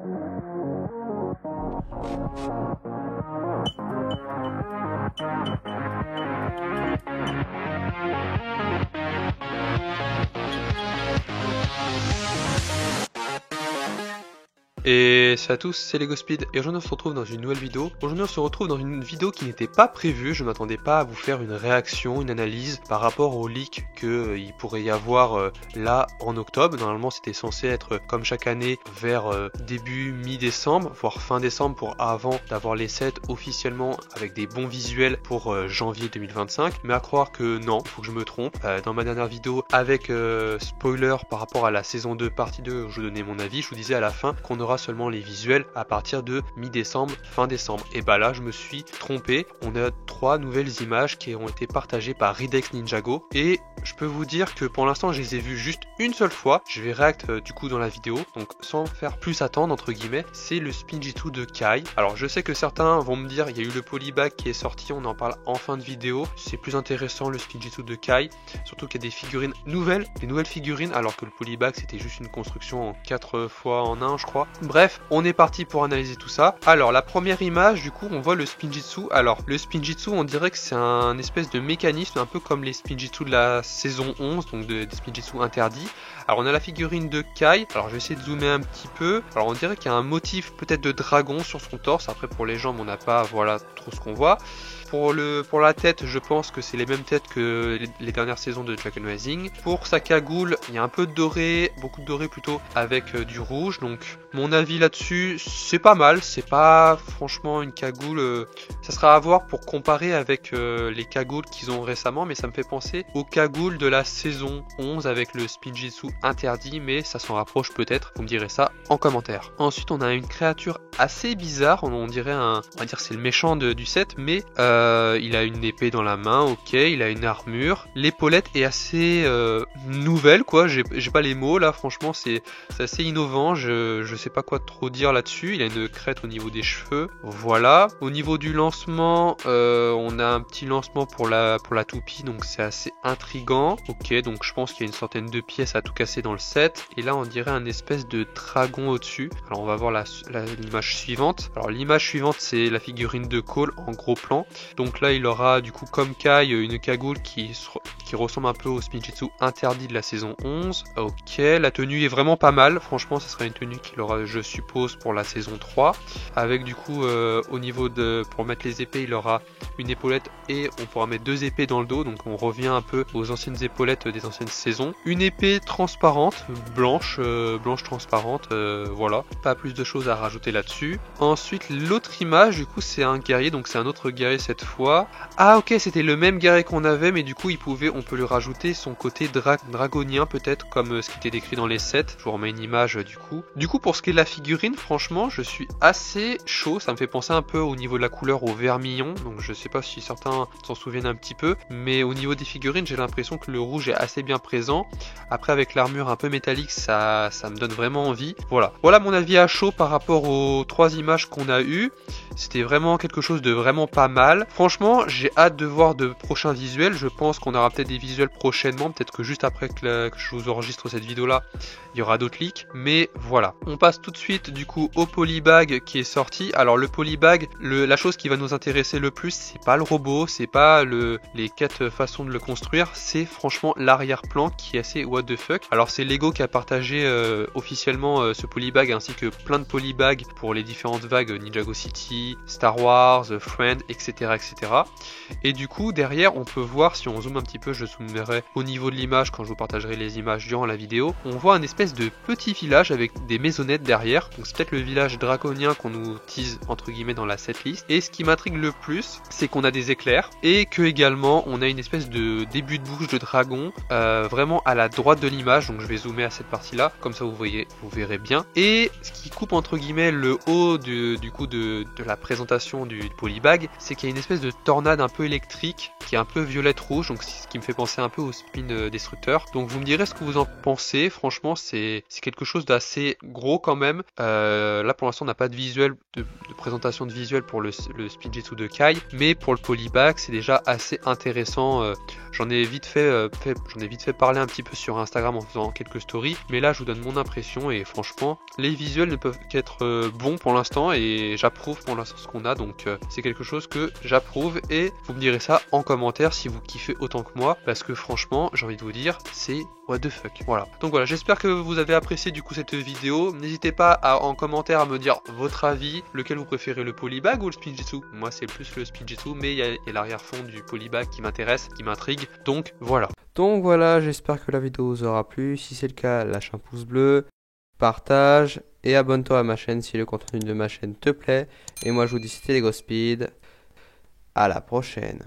Et salut à tous, c'est LegoSpeed et aujourd'hui on se retrouve dans une nouvelle vidéo. Aujourd'hui on se retrouve dans une vidéo qui n'était pas prévue, je ne m'attendais pas à vous faire une réaction, une analyse par rapport au leak qu'il pourrait y avoir là en octobre. Normalement c'était censé être comme chaque année vers début mi-décembre, voire fin décembre pour avant d'avoir les sets officiellement avec des bons visuels pour janvier 2025. Mais à croire que non, il faut que je me trompe. Dans ma dernière vidéo avec spoiler par rapport à la saison 2 partie 2 où je donnais mon avis, je vous disais à la fin qu'on aura seulement les visuels à partir de mi-décembre, fin décembre. Et bah là je me suis trompé, on a 3 nouvelles images qui ont été partagées par Ridex Ninjago et je peux vous dire que pour l'instant je les ai vues juste une seule fois. Je vais react du coup dans la vidéo, donc sans faire plus attendre entre guillemets. C'est le Spinjitzu de Kai. Alors je sais que certains vont me dire il y a eu le polybag qui est sorti, on en parle en fin de vidéo. C'est plus intéressant le Spinjitzu de Kai, surtout qu'il y a des figurines nouvelles, des nouvelles figurines, alors que le polybag c'était juste une construction en 4 fois en 1 je crois. Bref, on est parti pour analyser tout ça. Alors la première image, du coup on voit le Spinjitzu. Alors le Spinjitzu, on dirait que c'est un espèce de mécanisme un peu comme les Spinjitzu de la saison 11, donc des Spinjitzu interdits. Alors on a la figurine de Kai, alors je vais essayer de zoomer un petit peu. Alors on dirait qu'il y a un motif peut-être de dragon sur son torse, après pour les jambes on n'a pas voilà trop ce qu'on voit. Pour la tête, je pense que c'est les mêmes têtes que les dernières saisons de Dragon Rising. Pour sa cagoule, il y a un peu de doré, beaucoup de doré plutôt, avec du rouge. Donc mon avis là-dessus, c'est pas mal. C'est pas franchement une cagoule. Ça sera à voir pour comparer avec les cagoules qu'ils ont récemment. Mais ça me fait penser aux cagoules de la saison 11 avec le Spinjitzu interdit. Mais ça s'en rapproche peut-être. Vous me direz ça en commentaire. Ensuite, on a une créature assez bizarre. On dirait on va dire c'est le méchant du set. Mais il a une épée dans la main, ok, il a une armure. L'épaulette est assez nouvelle, quoi. J'ai pas les mots là, franchement, c'est assez innovant. Je sais pas quoi trop dire là-dessus. Il a une crête au niveau des cheveux, voilà. Au niveau du lancement, on a un petit lancement pour la toupie, donc c'est assez intriguant. Ok, donc je pense qu'il y a une centaine de pièces à tout casser dans le set. Et là, on dirait un espèce de dragon au-dessus. Alors, on va voir l'image suivante. Alors, l'image suivante, c'est la figurine de Cole en gros plan. Donc là il aura du coup comme Kai une cagoule qui ressemble un peu au Spinjitzu interdit de la saison 11. Ok, la tenue est vraiment pas mal, franchement ça sera une tenue qu'il aura je suppose pour la saison 3. Avec du coup au niveau pour mettre les épées il aura une épaulette et on pourra mettre 2 épées dans le dos. Donc on revient un peu aux anciennes épaulettes des anciennes saisons. Une épée transparente, blanche transparente, voilà. Pas plus de choses à rajouter là-dessus. Ensuite l'autre image du coup c'est un guerrier, donc c'est un autre guerrier cette fois. Ah ok, c'était le même guerrier qu'on avait, mais du coup on peut lui rajouter son côté dragonien peut-être, comme ce qui était décrit dans les sets. Je vous remets une image du coup. Du coup pour ce qui est de la figurine, franchement je suis assez chaud, ça me fait penser un peu au niveau de la couleur au vermillon, donc je sais pas si certains s'en souviennent un petit peu, mais au niveau des figurines j'ai l'impression que le rouge est assez bien présent. Après avec l'armure un peu métallique ça me donne vraiment envie. Voilà mon avis à chaud par rapport aux 3 images qu'on a eues. C'était vraiment quelque chose de vraiment pas mal. Franchement, j'ai hâte de voir de prochains visuels. Je pense qu'on aura peut-être des visuels prochainement. Peut-être que juste après que je vous enregistre cette vidéo-là, il y aura d'autres leaks. Mais voilà. On passe tout de suite du coup au polybag qui est sorti. Alors le polybag, la chose qui va nous intéresser le plus, c'est pas le robot, c'est pas les 4 façons de le construire. C'est franchement l'arrière-plan qui est assez what the fuck. Alors c'est Lego qui a partagé officiellement ce polybag ainsi que plein de polybags pour les différentes vagues Ninjago City, Star Wars, Friend, etc. Et du coup derrière on peut voir, si on zoome un petit peu, je zoomerai au niveau de l'image quand je vous partagerai les images durant la vidéo, on voit un espèce de petit village avec des maisonnettes derrière. Donc c'est peut-être le village draconien qu'on nous tease entre guillemets dans la setlist. Et ce qui m'intrigue le plus, c'est qu'on a des éclairs et que également on a une espèce de début de bouche de dragon vraiment à la droite de l'image. Donc je vais zoomer à cette partie là, comme ça vous verrez bien. Et ce qui coupe entre guillemets le haut du coup de la présentation du polybag, c'est qu'il y a une espèce de tornade un peu électrique qui est un peu violette-rouge, donc c'est ce qui me fait penser un peu au spin destructeur. Donc vous me direz ce que vous en pensez. Franchement, c'est quelque chose d'assez gros quand même. Là pour l'instant on n'a pas de visuel, de présentation de visuel pour le Spinjitzu de Kai, mais pour le polybag c'est déjà assez intéressant. J'en ai vite fait parler un petit peu sur Instagram en faisant quelques stories, mais là je vous donne mon impression et franchement les visuels ne peuvent qu'être bons pour l'instant et j'approuve pour l'instant ce qu'on a, donc c'est quelque chose que j'approuve et vous me direz ça en commentaire si vous kiffez autant que moi, parce que franchement j'ai envie de vous dire c'est what the fuck. Voilà, donc voilà, j'espère que vous avez apprécié du coup cette vidéo. N'hésitez pas en commentaire à me dire votre avis, lequel vous préférez, le polybag ou le Spinjitzu. Moi c'est plus le Spinjitzu, mais il y a l'arrière-fond du polybag qui m'intéresse, qui m'intrigue, donc voilà. Donc voilà, j'espère que la vidéo vous aura plu. Si c'est le cas, lâche un pouce bleu, partage et abonne-toi à ma chaîne si le contenu de ma chaîne te plaît. Et moi je vous dis c'était LegoSpeed. À la prochaine.